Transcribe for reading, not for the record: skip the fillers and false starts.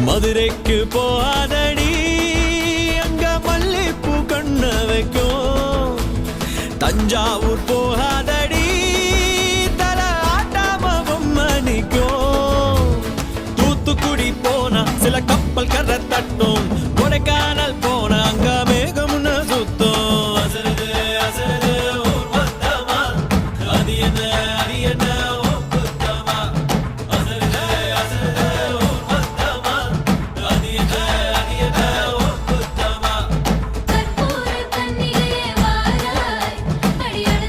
மதுரைக்கு போகாதடி, அங்க மல்லிப்பூ கண்ண வைக்கும். தஞ்சாவூர் போகாதடி, தல ஆட்டாம பொம்மணிக்கும். தூத்துக்குடி போனா சில கப்பல் கரை தட்டும். கொடைக்கானல்